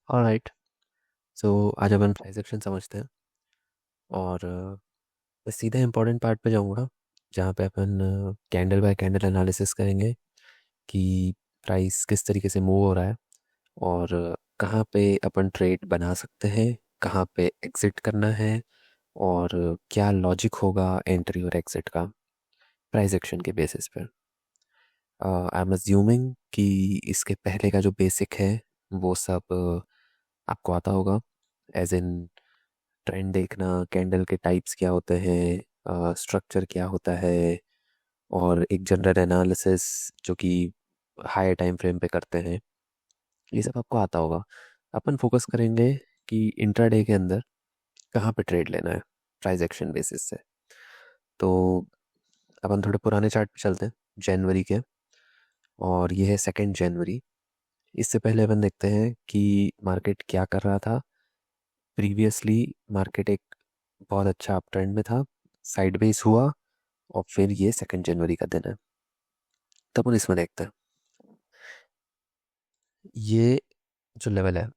Alright. सो आज अपन price action समझते हैं और मैं सीधे इम्पोर्टेंट पार्ट पे जाऊंगा जहाँ पे अपन कैंडल बाय कैंडल एनालिसिस करेंगे कि प्राइस किस तरीके से मूव हो रहा है और कहाँ पे अपन ट्रेड बना सकते हैं, कहाँ पे एग्जिट करना है और क्या लॉजिक होगा एंट्री और एग्जिट का प्राइस एक्शन के बेसिस पर। आई एम अज्यूमिंग कि इसके पहले का जो बेसिक है वो सब आपको आता होगा, एज इन ट्रेंड देखना, कैंडल के टाइप्स क्या होते हैं, स्ट्रक्चर क्या होता है और एक जनरल एनालिसिस जो कि हायर टाइम फ्रेम पे करते हैं। ये सब आपको आता होगा। अपन फोकस करेंगे कि इंट्राडे के अंदर कहाँ पे ट्रेड लेना है प्राइस एक्शन बेसिस से। तो अपन थोड़े पुराने चार्ट पे चलते हैं, जनवरी के, और ये है 2 जनवरी। इससे पहले अपन देखते हैं कि मार्केट क्या कर रहा था। प्रीवियसली मार्केट एक बहुत अच्छा अप ट्रेंड में था, साइडवेज हुआ और फिर ये 2 जनवरी का दिन है। तब अपन इसमें देखते हैं ये जो लेवल है,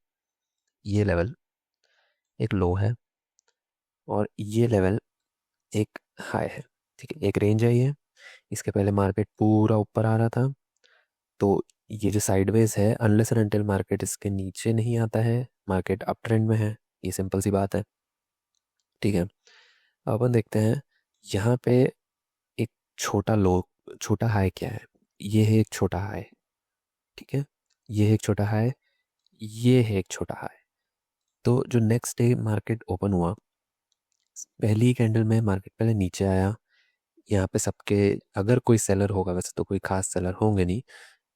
ये लेवल एक लो है और ये लेवल एक हाई है। ठीक है, एक रेंज है ये। इसके पहले मार्केट पूरा ऊपर आ रहा था, तो ये जो साइडवेज है, अनलेस एंड अनटिल मार्केट इसके नीचे नहीं आता है, मार्केट अप ट्रेंड में है। ये सिंपल सी बात है। ठीक है, अब अपन देखते हैं यहाँ पे एक छोटा लो, छोटा हाई क्या है। ये है एक छोटा हाई। ठीक है, ये है एक छोटा हाई, ये है एक छोटा हाई। तो जो नेक्स्ट डे मार्केट ओपन हुआ, पहली कैंडल में मार्केट पहले नीचे आया। यहाँ पे सबके, अगर कोई सेलर होगा, वैसे तो कोई खास सेलर होंगे नहीं,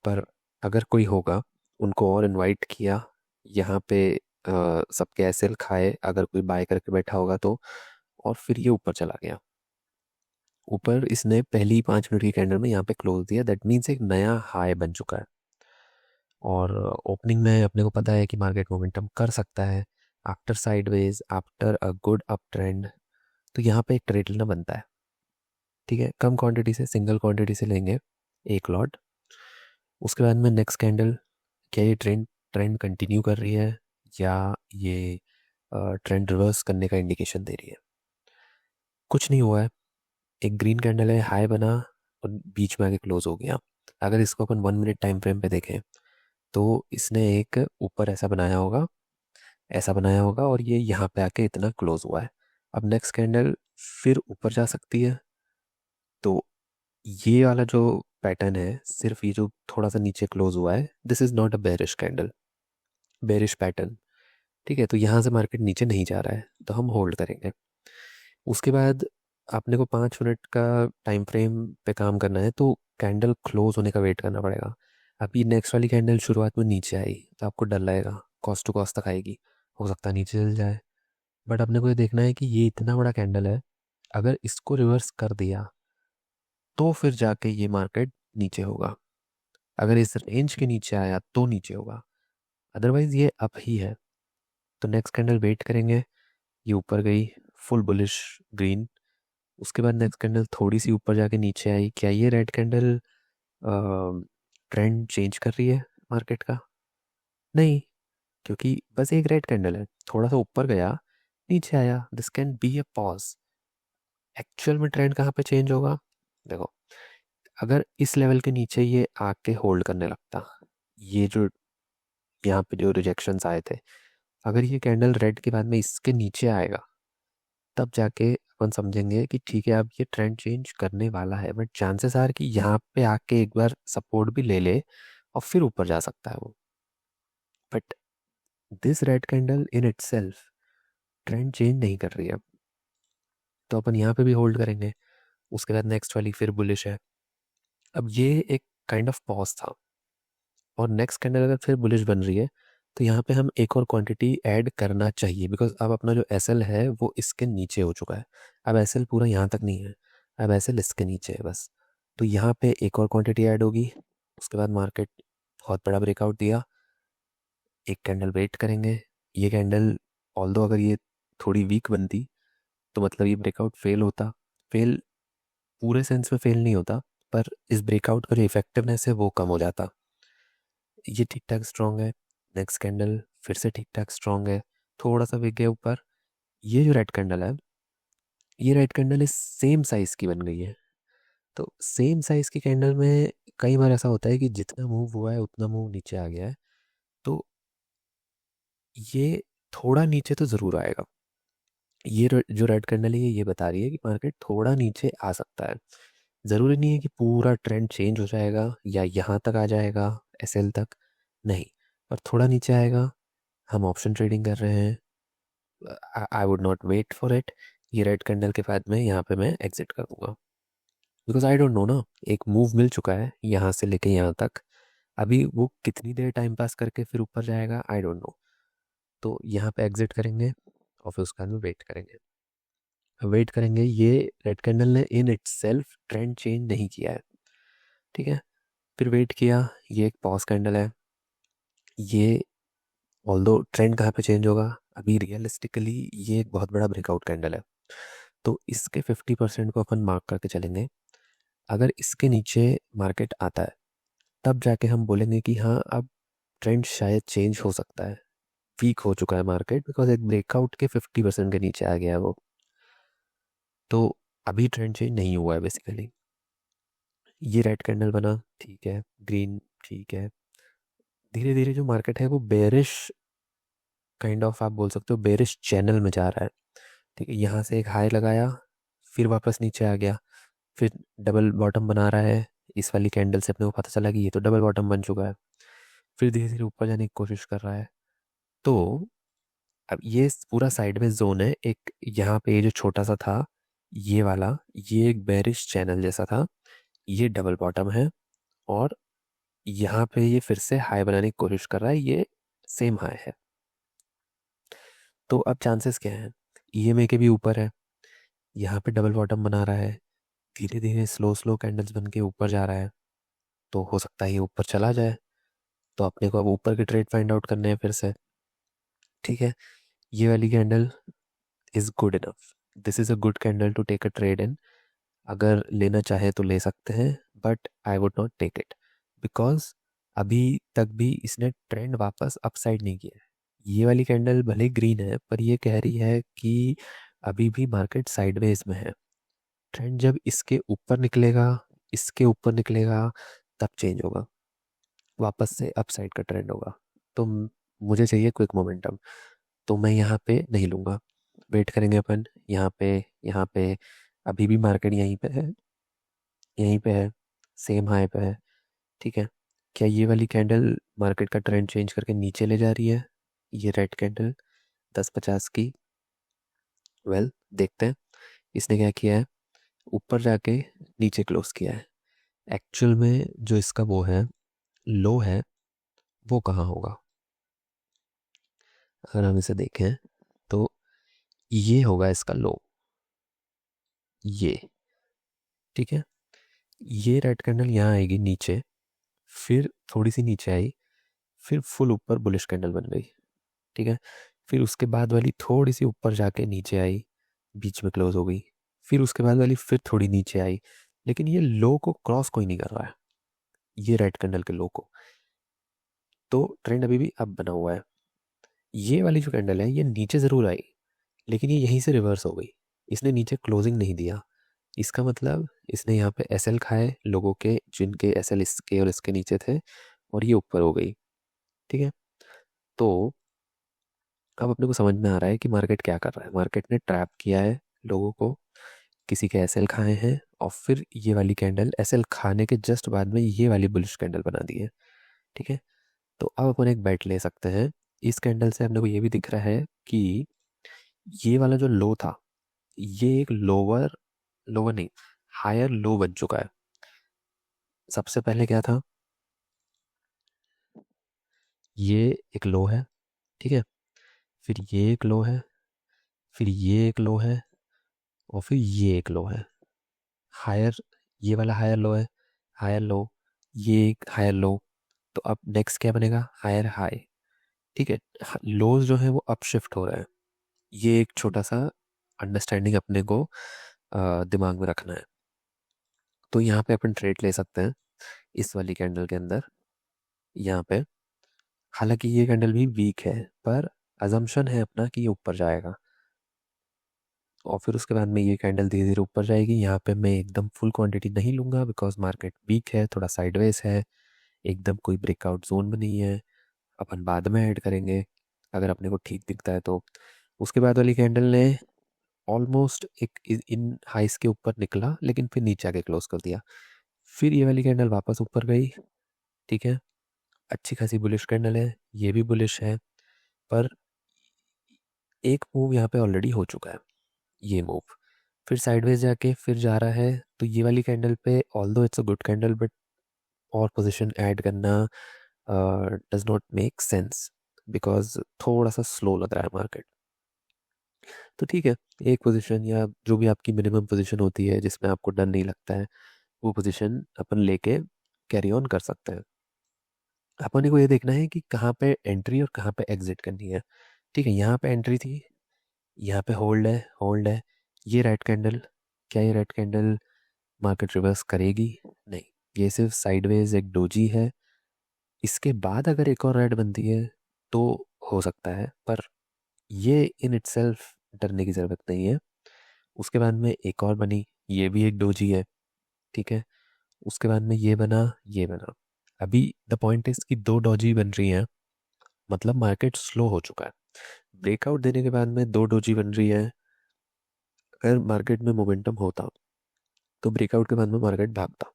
पर अगर कोई होगा उनको और इनवाइट किया यहाँ पे। सबके एसएल खाए अगर कोई बाय करके बैठा होगा तो। और फिर ये ऊपर चला गया। ऊपर इसने पहली 5 मिनट की कैंडल में यहाँ पे क्लोज दिया, दैट मीन्स एक नया हाई बन चुका है। और ओपनिंग में अपने को पता है कि मार्केट मोमेंटम कर सकता है after sideways, after a good up trend. तो यहाँ पे एक ट्रेड लेना बनता है। ठीक है, कम क्वांटिटी से, सिंगल क्वांटिटी से लेंगे एक लॉट। उसके बाद में नेक्स्ट कैंडल, क्या ये ट्रेंड ट्रेंड कंटिन्यू कर रही है या ये ट्रेंड रिवर्स करने का इंडिकेशन दे रही है। कुछ नहीं हुआ है, एक ग्रीन कैंडल है, हाई बना और बीच में आके क्लोज हो गया। अगर इसको अपन 1 मिनट टाइम फ्रेम पे देखें तो इसने एक ऊपर ऐसा बनाया होगा, ऐसा बनाया होगा और ये यहाँ पे आके इतना क्लोज हुआ है। अब नेक्स्ट कैंडल फिर ऊपर जा सकती है। तो ये वाला जो पैटर्न है, सिर्फ ये जो थोड़ा सा नीचे क्लोज हुआ है, this is not a bearish candle, bearish pattern. ठीक है, तो यहाँ से मार्केट नीचे नहीं जा रहा है, तो हम होल्ड करेंगे। उसके बाद आपने को 5 मिनट का टाइम फ्रेम पे काम करना है, तो कैंडल क्लोज होने का वेट करना पड़ेगा। अभी नेक्स्ट वाली कैंडल शुरुआत में नीचे आई तो आपको डर लगेगा, कॉस्ट टू कॉस्ट तक आएगी, हो सकता है नीचे चल जाए। बट अपने को ये देखना है कि ये इतना बड़ा कैंडल है, अगर इसको रिवर्स कर दिया तो फिर जाके ये मार्केट नीचे होगा। अगर इस रेंज के नीचे आया तो नीचे होगा, अदरवाइज ये अप ही है। तो नेक्स्ट कैंडल वेट करेंगे, ये ऊपर गई, फुल बुलिश ग्रीन। उसके बाद नेक्स्ट कैंडल थोड़ी सी ऊपर जाके नीचे आई, क्या ये रेड कैंडल ट्रेंड चेंज कर रही है मार्केट का? नहीं, क्योंकि बस एक रेड कैंडल है, थोड़ा सा ऊपर गया, नीचे आया, this can be a pause. Actual में ट्रेंड कहाँ पे चेंज होगा? देखो, अगर इस लेवल के नीचे ये आके होल्ड करने लगता, ये जो यहाँ पे जो रिजेक्शंस आए थे, अगर ये कैंडल रेड के बाद में इसके नीचे आएगा, तब जाके अपन समझेंगे कि ठीक है अब ये ट्रेंड चेंज करने वाला है। बट चांसेस आर कि यहाँ पे आके एक बार सपोर्ट भी ले ले और फिर ऊपर जा सकता है वो। But this red candle in itself trend change नहीं कर रही है, तो अपन यहाँ पे भी होल्ड करेंगे। उसके बाद नेक्स्ट वाली फिर बुलिश है। अब ये एक काइंड ऑफ पॉज था, और नेक्स्ट कैंडल अगर फिर बुलिश बन रही है तो यहाँ पे हम एक और क्वांटिटी ऐड करना चाहिए, बिकॉज अब अपना जो एस एल है वो इसके नीचे हो चुका है। अब एस एल पूरा यहाँ तक नहीं है, अब एस एल इसके नीचे है बस। तो यहाँ पे एक और क्वांटिटी ऐड होगी। उसके बाद मार्केट बहुत बड़ा ब्रेकआउट दिया, एक कैंडल वेट करेंगे। ये कैंडल ऑल्दो अगर ये थोड़ी वीक बनती तो मतलब ये ब्रेकआउट फेल होता। फेल पूरे सेंस में फेल नहीं होता, पर इस ब्रेकआउट का जो इफेक्टिवनेस है वो कम हो जाता। ये ठीक ठाक स्ट्रांग है। नेक्स्ट कैंडल फिर से ठीक ठाक स्ट्रांग है, थोड़ा सा विक गया ऊपर। ये जो रेड कैंडल है, ये रेड कैंडल इस सेम साइज की बन गई है। तो सेम साइज की कैंडल में कई बार ऐसा होता है कि जितना मूव हुआ है उतना मूव नीचे आ गया है। तो ये थोड़ा नीचे तो ज़रूर आएगा। जो रेड कैंडल है ये बता रही है कि मार्केट थोड़ा नीचे आ सकता है। ज़रूरी नहीं है कि पूरा ट्रेंड चेंज हो जाएगा या यहाँ तक आ जाएगा, एसएल तक, नहीं। पर थोड़ा नीचे आएगा। हम ऑप्शन ट्रेडिंग कर रहे हैं, I would not wait for it. ये रेड कैंडल के बाद में यहाँ पे मैं एग्जिट कर दूंगा, बिकॉज आई डोंट नो ना। एक मूव मिल चुका है यहाँ से लेके यहाँ तक, अभी वो कितनी देर टाइम पास करके फिर ऊपर जाएगा आई डोंट नो। तो यहाँ पे एग्जिट करेंगे और फिर उसके बाद में वेट करेंगे। ये रेड कैंडल ने इन इटसेल्फ ट्रेंड चेंज नहीं किया है, ठीक है। फिर वेट किया, ये एक पॉज कैंडल है। ये ऑल्दो ट्रेंड कहाँ पे चेंज होगा, अभी रियलिस्टिकली ये एक बहुत बड़ा ब्रेकआउट कैंडल है। तो इसके 50% को अपन मार्क करके चलेंगे। अगर इसके नीचे मार्केट आता है तब जाके हम बोलेंगे कि हाँ अब ट्रेंड शायद चेंज हो सकता है। वीक हो चुका है मार्केट बिकॉज एक ब्रेकआउट के 50% के नीचे आ गया है वो। तो अभी ट्रेंड चेंज नहीं हुआ है बेसिकली। ये रेड कैंडल बना, ठीक है, ग्रीन, ठीक है। धीरे धीरे जो मार्केट है वो बेरिश काइंड ऑफ, आप बोल सकते हो बेरिश चैनल में जा रहा है। ठीक है, यहाँ से एक हाई लगाया, फिर वापस नीचे आ गया, फिर डबल बॉटम बना रहा है। इस वाली कैंडल से अपने को पता चला कि ये तो डबल बॉटम बन चुका है। फिर धीरे धीरे ऊपर जाने की कोशिश कर रहा है। तो अब ये पूरा साइड में जोन है एक। यहाँ पे ये जो छोटा सा था ये वाला, ये एक बेरिश चैनल जैसा था, ये डबल बॉटम है। और यहाँ पे ये फिर से हाई बनाने की कोशिश कर रहा है, ये सेम हाई है। तो अब चांसेस क्या हैं, ईएमए के भी ऊपर है, यहाँ पे डबल बॉटम बना रहा है, धीरे धीरे स्लो स्लो कैंडल्स बन के ऊपर जा रहा है। तो हो सकता है ये ऊपर चला जाए। तो अपने को अब ऊपर के ट्रेड फाइंड आउट करने हैं फिर से, ठीक है। ये वाली candle is good enough, this is a good candle to take a trade in. अगर लेना चाहे तो ले सकते हैं, but I would not take it because अभी तक भी इसने ट्रेंड वापस अपसाइड नहीं किया है। ये वाली कैंडल भले ग्रीन है पर ये कह रही है कि अभी भी मार्केट साइडवेज में है। ट्रेंड जब इसके ऊपर निकलेगा तब चेंज होगा, वापस से अपसाइड का ट्रेंड होगा। तो मुझे चाहिए क्विक मोमेंटम। तो मैं यहाँ पे नहीं लूँगा, वेट करेंगे अपन यहाँ पे। अभी भी मार्केट यहीं पे है, सेम हाई पे है, ठीक है। क्या ये वाली कैंडल मार्केट का ट्रेंड चेंज करके नीचे ले जा रही है, ये रेड कैंडल 10-50 की? देखते हैं। इसने क्या किया है, ऊपर जाके नीचे क्लोज किया है। एक्चुअल में जो इसका वो है, लो है, वो कहाँ होगा? अगर हम इसे देखें तो ये होगा इसका लो, ये, ठीक है। ये रेड कैंडल यहाँ आएगी नीचे, फिर थोड़ी सी नीचे आई, फिर फुल ऊपर बुलिश कैंडल बन गई, ठीक है। फिर उसके बाद वाली थोड़ी सी ऊपर जाके नीचे आई, बीच में क्लोज हो गई। फिर उसके बाद वाली फिर थोड़ी नीचे आई, लेकिन ये लो को क्रॉस कोई नहीं कर रहा है, ये रेड कैंडल के लो को। तो ट्रेंड अभी भी अप बना हुआ है। ये वाली जो कैंडल है ये नीचे ज़रूर आई, लेकिन ये यहीं से रिवर्स हो गई। इसने नीचे क्लोजिंग नहीं दिया। इसका मतलब इसने यहाँ पे एसएल खाए लोगों के, जिनके एसएल इसके और इसके नीचे थे, और ये ऊपर हो गई, ठीक है। तो अब अपने को समझ में आ रहा है कि मार्केट क्या कर रहा है। मार्केट ने ट्रैप किया है लोगों को, किसी के एसएल खाए हैं, और फिर ये वाली कैंडल एसएल खाने के जस्ट बाद में ये वाली बुलिश कैंडल बना दी है, ठीक है। तो अब अपन एक बैट ले सकते हैं। इस कैंडल से अपने को ये भी दिख रहा है कि ये वाला जो लो था, ये एक लोअर, लोअर नहीं, हायर लो बन चुका है। सबसे पहले क्या था, ये एक लो है, ठीक है। फिर ये एक लो है, फिर ये एक लो है, और फिर ये एक लो है, हायर। ये वाला हायर लो है, हायर लो, ये एक हायर लो। तो अब नेक्स्ट क्या बनेगा, हायर हाई, ठीक है। लोज जो है वो अप शिफ्ट हो रहा है। ये एक छोटा सा अंडरस्टैंडिंग अपने को दिमाग में रखना है। तो यहाँ पे अपन ट्रेड ले सकते हैं इस वाली कैंडल के अंदर, यहाँ पे हालांकि ये कैंडल भी वीक है, पर अजम्पशन है अपना कि ये ऊपर जाएगा। और फिर उसके बाद में ये कैंडल धीरे धीरे ऊपर जाएगी। यहाँ पे मैं एकदम फुल क्वांटिटी नहीं लूँगा बिकॉज मार्केट वीक है, थोड़ा साइडवेज है, एकदम कोई ब्रेकआउट जोन में नहीं है। अपन बाद में ऐड करेंगे अगर अपने को ठीक दिखता है तो। उसके बाद वाली कैंडल ने ऑलमोस्ट एक इन हाइस के ऊपर निकला, लेकिन फिर नीचे आके क्लोज कर दिया। फिर ये वाली कैंडल वापस ऊपर गई। ठीक है, अच्छी खासी बुलिश कैंडल है, ये भी बुलिश है। पर एक मूव यहाँ पे ऑलरेडी हो चुका है, ये मूव फिर साइडवेज जाके फिर जा रहा है। तो ये वाली कैंडल पे although it's a good candle, but और पोजीशन ऐड करना does not make sense because थोड़ा सा स्लो लग रहा है मार्केट। तो ठीक है, एक पोजीशन या जो भी आपकी मिनिमम पोजीशन होती है जिसमें आपको डर नहीं लगता है, वो पोजीशन अपन लेके कैरी ऑन कर सकते हैं। अपन को ये देखना है कि कहाँ पे एंट्री और कहाँ पे एग्जिट करनी है। ठीक है, यहाँ पे एंट्री थी, यहाँ पे होल्ड है, होल्ड है। ये रेड कैंडल, क्या ये रेड कैंडल मार्केट रिवर्स करेगी? नहीं, ये सिर्फ साइडवेज एक डोजी है। इसके बाद अगर एक और रेड बनती है तो हो सकता है, पर ये इन इटसेल्फ डरने की ज़रूरत नहीं है। उसके बाद में एक और बनी, ये भी एक डोजी है। ठीक है, उसके बाद में ये बना, ये बना। अभी द पॉइंट इज कि दो डोजी बन रही हैं, मतलब मार्केट स्लो हो चुका है। ब्रेकआउट देने के बाद में दो डोजी बन रही है। अगर मार्केट में मोमेंटम होता तो ब्रेकआउट के बाद में मार्केट भागता,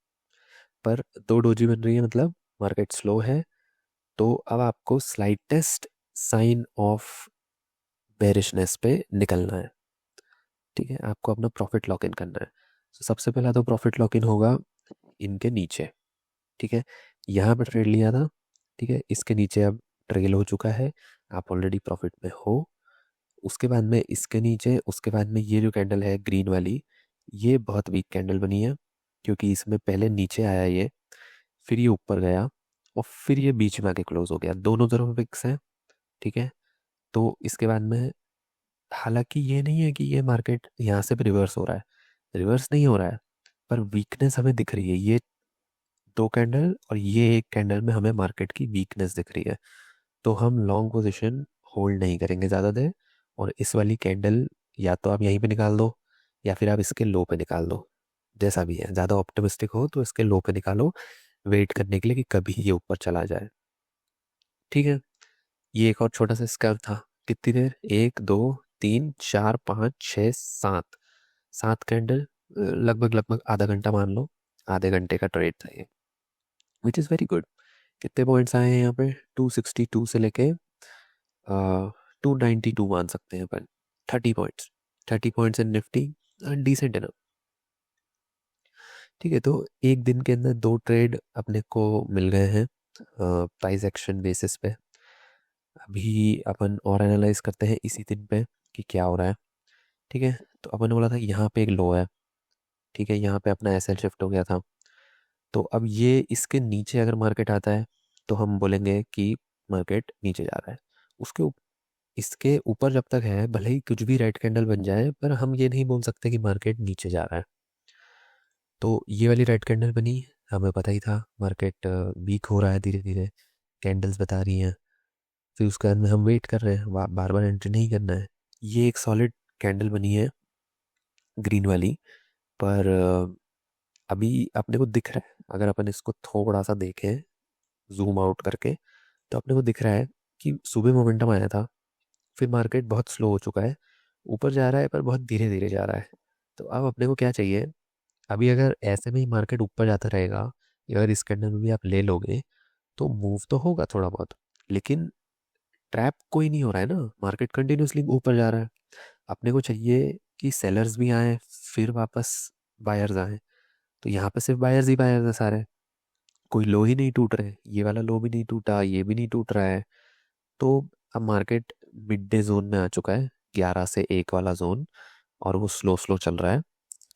पर दो डोजी बन रही है मतलब मार्केट स्लो है। तो अब आपको स्लाइटेस्ट साइन ऑफ बेरिशनेस पे निकलना है। ठीक है, आपको अपना प्रॉफिट लॉक इन करना है। तो सबसे पहला तो प्रॉफिट लॉक इन होगा इनके नीचे। ठीक है, यहाँ पर ट्रेड लिया था, ठीक है, इसके नीचे अब ट्रेल हो चुका है, आप ऑलरेडी प्रॉफिट में हो। उसके बाद में इसके नीचे, उसके बाद में ये जो कैंडल है ग्रीन वाली, ये बहुत वीक कैंडल बनी है, क्योंकि इसमें पहले नीचे आया ये, फिर ये ऊपर गया, और फिर ये बीच में आके क्लोज हो गया, दोनों तरफ विक्स हैं। ठीक है, तो इसके बाद में, हालांकि ये नहीं है कि ये मार्केट यहाँ से भी रिवर्स हो रहा है, रिवर्स नहीं हो रहा है, पर वीकनेस हमें दिख रही है। ये दो कैंडल और ये एक कैंडल में हमें मार्केट की वीकनेस दिख रही है। तो हम लॉन्ग पोजीशन होल्ड नहीं करेंगे ज़्यादा देर। और इस वाली कैंडल या तो आप यहीं पे निकाल दो, या फिर आप इसके लो पे निकाल दो, जैसा भी है। ज़्यादा ऑप्टिमिस्टिक हो तो इसके लो पे निकालो, वेट करने के लिए कि कभी ये ऊपर चला जाए। ठीक है, ये एक और छोटा सा स्कैम था। कितनी देर? एक, दो, तीन, चार, पाँच, छः, सात, सात कैंडल, लगभग लगभग आधा घंटा मान लो, आधे घंटे का ट्रेड था ये, विच इज़ वेरी गुड। कितने पॉइंट्स आए हैं यहाँ पे? 262 से लेके 292 मान सकते हैं अपन। 30 points, 30 points in Nifty, decent है ना। ठीक है, तो एक दिन के अंदर दो ट्रेड अपने को मिल गए हैं प्राइस एक्शन बेसिस पे। अभी अपन और एनालाइज करते हैं इसी दिन पे कि क्या हो रहा है। ठीक है, तो अपन ने बोला था यहाँ पे एक लो है। ठीक है, यहाँ पे अपना एसएल शिफ्ट हो गया था। तो अब ये इसके नीचे अगर मार्केट आता है तो हम बोलेंगे कि मार्केट नीचे जा रहा है। उसके इसके ऊपर जब तक है, भले ही कुछ भी रेड कैंडल बन जाए, पर हम ये नहीं बोल सकते कि मार्केट नीचे जा रहा है। तो ये वाली रेड कैंडल बनी, हमें पता ही था मार्केट वीक हो रहा है धीरे धीरे, कैंडल्स बता रही हैं। फिर उसके बाद में हम वेट कर रहे हैं, बार बार एंट्री नहीं करना है। ये एक सॉलिड कैंडल बनी है ग्रीन वाली, पर अभी अपने को दिख रहा है, अगर अपन इसको थोड़ा सा देखें जूम आउट करके, तो अपने को दिख रहा है कि सुबह मोमेंटम आया था, फिर मार्केट बहुत स्लो हो चुका है, ऊपर जा रहा है पर बहुत धीरे धीरे जा रहा है। तो अब अपने को क्या चाहिए? अभी अगर ऐसे में ही मार्केट ऊपर जाता रहेगा, या अगर इस कैंडल में भी आप ले लोगे, तो मूव तो होगा थोड़ा बहुत, लेकिन ट्रैप कोई नहीं हो रहा है ना, मार्केट कंटिन्यूसली ऊपर जा रहा है। अपने को चाहिए कि सेलर्स भी आए, फिर वापस बायर्स आए। तो यहाँ पे सिर्फ बायर्स ही बायर्स है सारे, कोई लो ही नहीं टूट रहे, ये वाला लो भी नहीं टूटा, ये भी नहीं टूट रहा है। तो अब मार्केट मिड डे जोन में आ चुका है, 11 से 1 वाला जोन, और वो स्लो स्लो चल रहा है।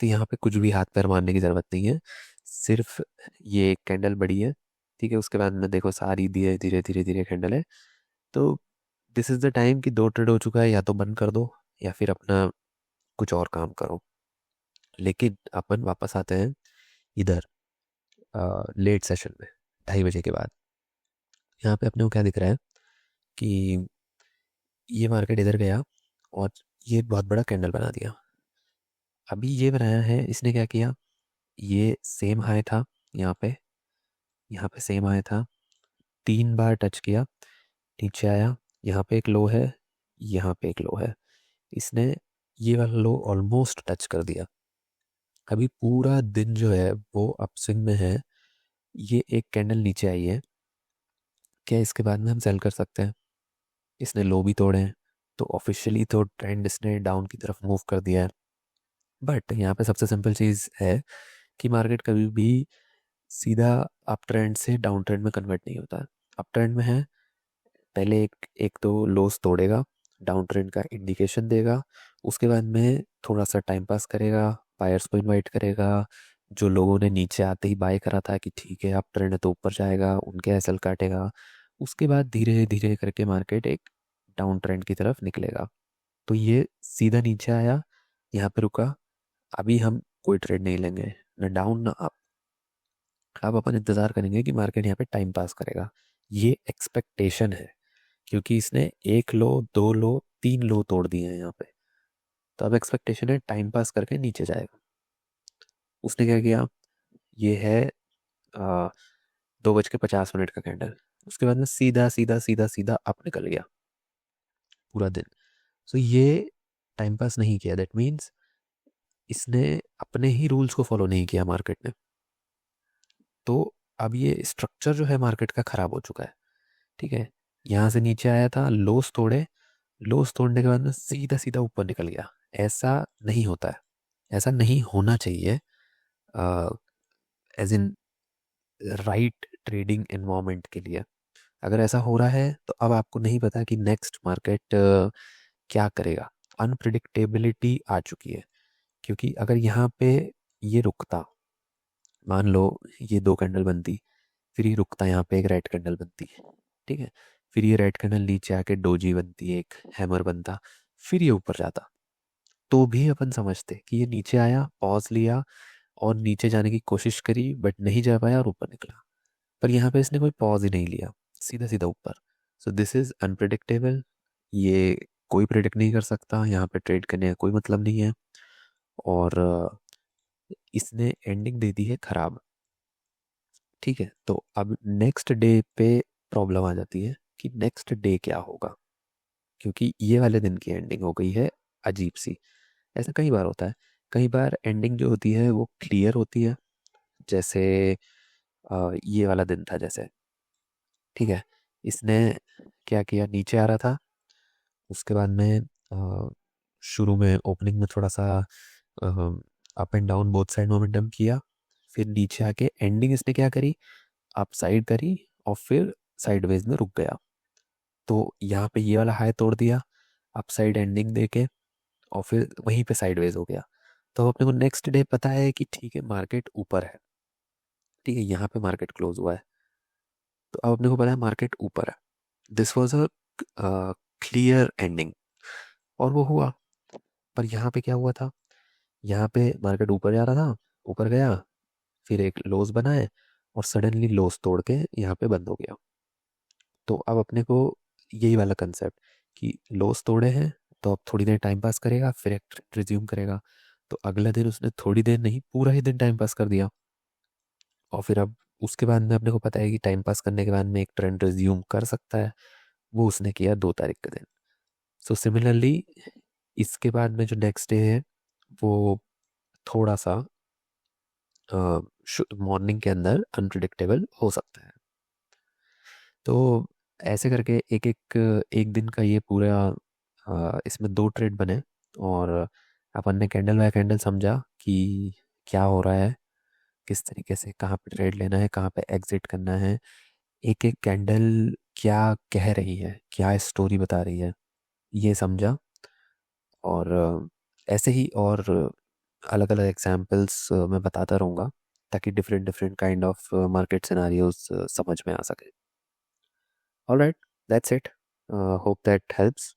तो यहाँ पे कुछ भी हाथ पैर मारने की ज़रूरत नहीं है, सिर्फ ये एक कैंडल बड़ी है। ठीक है, उसके बाद में देखो सारी धीरे धीरे धीरे धीरे कैंडल है। तो दिस इज़ द टाइम कि दो ट्रेड हो चुका है, या तो बंद कर दो या फिर अपना कुछ और काम करो। लेकिन अपन वापस आते हैं इधर लेट सेशन में, 2:30 बजे के बाद। यहाँ पे अपने को क्या दिख रहा है? कि ये मार्केट इधर गया और ये बहुत बड़ा कैंडल बना दिया। अभी ये बनाया है इसने, क्या किया, ये सेम हाई था यहाँ पे, यहाँ पे सेम हाई था, 3 बार टच किया, नीचे आया, यहाँ पे एक लो है, यहाँ पे एक लो है, इसने ये वाला लो ऑलमोस्ट टच कर दिया। अभी पूरा दिन जो है वो अपस्विंग में है, ये एक कैंडल नीचे आई है, क्या इसके बाद में हम सेल कर सकते हैं? इसने लो भी तोड़े हैं, तो ऑफिशियली तो ट्रेंड इसने डाउन की तरफ मूव कर दिया है। बट यहाँ पे सबसे सिंपल चीज़ है कि मार्केट कभी भी सीधा अप ट्रेंड से डाउन ट्रेंड में कन्वर्ट नहीं होता। अप ट्रेंड में है, पहले एक एक तो लोस तोड़ेगा, डाउन ट्रेंड का इंडिकेशन देगा, उसके बाद में थोड़ा सा टाइम पास करेगा, बायर्स को इनवाइट करेगा, जो लोगों ने नीचे आते ही बाय करा था कि ठीक है अप ट्रेंड है तो ऊपर जाएगा, उनके एसएल काटेगा, उसके बाद धीरे धीरे करके मार्केट एक डाउन ट्रेंड की तरफ निकलेगा। तो ये सीधा नीचे आया, यहाँ पे रुका, अभी हम कोई ट्रेड नहीं लेंगे, ना डाउन ना अप। अब अपन इंतज़ार करेंगे कि मार्केट यहाँ पे टाइम पास करेगा, ये एक्सपेक्टेशन है, क्योंकि इसने एक लो, दो लो, 3 लो तोड़ दिए हैं यहाँ पे। तो अब एक्सपेक्टेशन है टाइम पास करके नीचे जाएगा। उसने क्या किया, ये है 2:50 का कैंडल, उसके बाद में सीधा सीधा सीधा सीधा अप निकल गया पूरा दिन। सो ये टाइम पास नहीं किया, दैट मीन्स इसने अपने ही रूल्स को फॉलो नहीं किया मार्केट ने। तो अब ये स्ट्रक्चर जो है मार्केट का ख़राब हो चुका है। ठीक है, यहाँ से नीचे आया था, लोस तोड़े, लोस तोड़ने के बाद में सीधा सीधा ऊपर निकल गया। ऐसा नहीं होता है, ऐसा नहीं होना चाहिए as in right trading environment के लिए। अगर ऐसा हो रहा है तो अब आपको नहीं पता कि नेक्स्ट मार्केट क्या करेगा, अनप्रिडिक्टेबिलिटी आ चुकी है। क्योंकि अगर यहाँ पे ये रुकता, मान लो ये 2 कैंडल बनती, फिर ये रुकता, यहाँ पे एक रेड कैंडल बनती है, ठीक है, फिर ये रेड कैंडल नीचे आके डोजी बनती है, एक हैमर बनता, फिर ये ऊपर जाता, तो भी अपन समझते कि ये नीचे आया, पॉज लिया और नीचे जाने की कोशिश करी बट नहीं जा पाया और ऊपर निकला। पर यहाँ पे इसने कोई पॉज ही नहीं लिया, सीधा सीधा ऊपर। सो दिस इज अनप्रिडिक्टेबल, ये कोई प्रिडिक्ट नहीं कर सकता, यहाँ पे ट्रेड करने का कोई मतलब नहीं है। और इसने एंडिंग दे दी है खराब। ठीक है, तो अब नेक्स्ट डे पे प्रॉब्लम आ जाती है कि नेक्स्ट डे क्या होगा, क्योंकि ये वाले दिन की एंडिंग हो गई है अजीब सी। ऐसा कई बार होता है, कई बार एंडिंग जो होती है वो क्लियर होती है, जैसे ये वाला दिन था जैसे, ठीक है, इसने क्या किया, नीचे आ रहा था, उसके बाद में शुरू में ओपनिंग में थोड़ा सा up and down both side momentum किया, फिर नीचे आके एंडिंग इसने क्या करी, अप साइड करी और फिर साइडवेज में रुक गया। तो यहाँ पे ये वाला हाई तोड़ दिया, अप साइड एंडिंग देके, और फिर वहीं पे साइडवेज हो गया। तो अपने को नेक्स्ट डे पता है कि ठीक है मार्केट ऊपर है, ठीक है, यहाँ पे मार्केट क्लोज हुआ है, तो अब अपने को पता है मार्केट ऊपर है। This was a clear ending, और वो हुआ। पर यहाँ पे क्या हुआ था, यहाँ पे मार्केट ऊपर जा रहा था, ऊपर गया, फिर एक लोस बनाए और सडनली लोस तोड़ के यहाँ पे बंद हो गया। तो अब अपने को यही वाला कंसेप्ट कि लोस तोड़े हैं, तो अब थोड़ी देर टाइम पास करेगा, फिर एक रिज्यूम करेगा। तो अगला दिन उसने थोड़ी देर नहीं, पूरा ही दिन टाइम पास कर दिया, और फिर अब उसके बाद में अपने को पता है कि टाइम पास करने के बाद में एक ट्रेंड रिज्यूम कर सकता है, वो उसने किया 2 तारीख के दिन। सो सिमिलरली इसके बाद में जो नेक्स्ट डे है वो थोड़ा सा मॉर्निंग के अंदर अनप्रिडिक्टेबल हो सकता है। तो ऐसे करके एक एक एक दिन का ये पूरा इसमें 2 ट्रेड बने, और अपन ने कैंडल बाय कैंडल समझा कि क्या हो रहा है, किस तरीके से कहाँ पे ट्रेड लेना है, कहाँ पे एग्जिट करना है, एक एक कैंडल क्या कह रही है, क्या स्टोरी बता रही है, ये समझा। और ऐसे ही और अलग अलग एग्जाम्पल्स मैं बताता रहूँगा, ताकि different different kind of market scenarios समझ में आ सके। Alright, that's it, hope that helps.